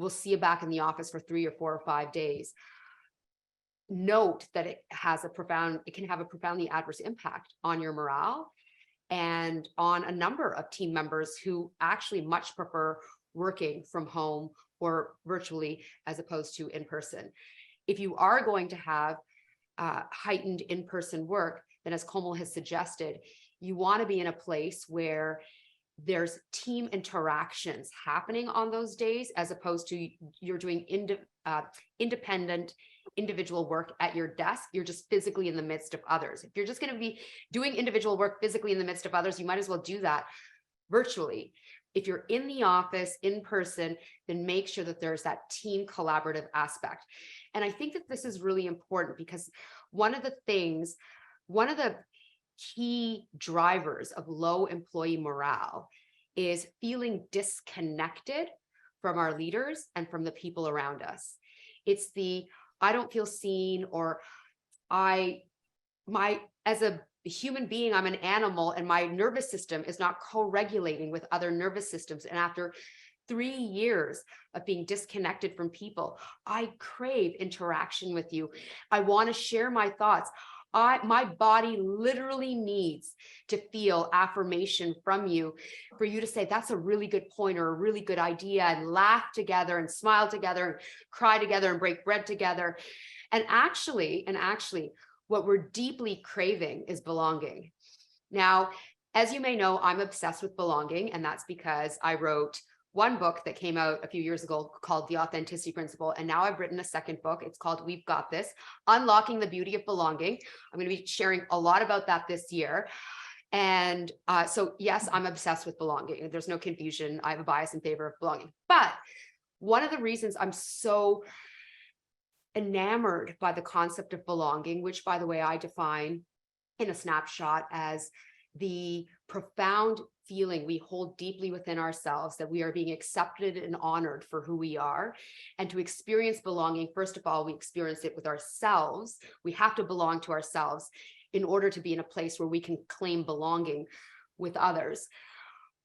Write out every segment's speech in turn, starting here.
we'll see you back in the office for 3 or 4 or 5 days. Note that it can have a profoundly adverse impact on your morale and on a number of team members who actually much prefer working from home or virtually as opposed to in person. If you are going to have heightened in-person work, then as Komal has suggested, you want to be in a place where there's team interactions happening on those days, as opposed to you're doing independent individual work at your desk. You're just physically in the midst of others. If you're just going to be doing individual work physically in the midst of others, you might as well do that virtually. If you're in the office in person, then make sure that there's that team collaborative aspect. And I think that this is really important because one of the key drivers of low employee morale is feeling disconnected from our leaders and from the people around us. It's I don't feel seen, or as a human being, I'm an animal and my nervous system is not co-regulating with other nervous systems. And after 3 years of being disconnected from people, I crave interaction with you. I want to share my thoughts. My body literally needs to feel affirmation from you, for you to say, that's a really good point or a really good idea, and laugh together and smile together and cry together and break bread together. And actually, what we're deeply craving is belonging. Now, as you may know, I'm obsessed with belonging, and that's because I wrote one book that came out a few years ago called The Authenticity Principle. And now I've written a second book. It's called We've Got This, Unlocking the Beauty of Belonging. I'm going to be sharing a lot about that this year. And so yes, I'm obsessed with belonging. There's no confusion. I have a bias in favor of belonging. But one of the reasons I'm so enamored by the concept of belonging, which by the way, I define in a snapshot as the profound feeling we hold deeply within ourselves that we are being accepted and honored for who we are. And to experience belonging, first of all, we experience it with ourselves. We have to belong to ourselves in order to be in a place where we can claim belonging with others.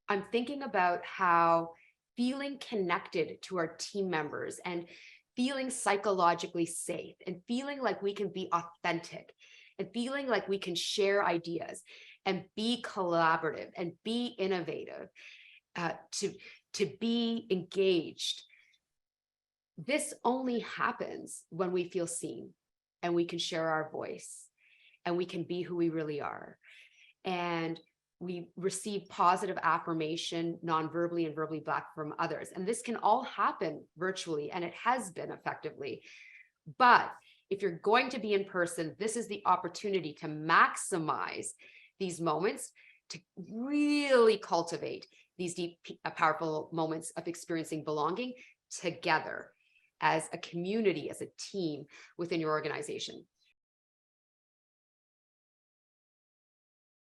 I'm thinking about how feeling connected to our team members and feeling psychologically safe and feeling like we can be authentic and feeling like we can share ideas and be collaborative and be innovative, to be engaged. This only happens when we feel seen and we can share our voice and we can be who we really are. And we receive positive affirmation non-verbally and verbally back from others. And this can all happen virtually, and it has been effectively. But if you're going to be in person, this is the opportunity to maximize these moments, to really cultivate these deep, powerful moments of experiencing belonging together as a community, as a team within your organization.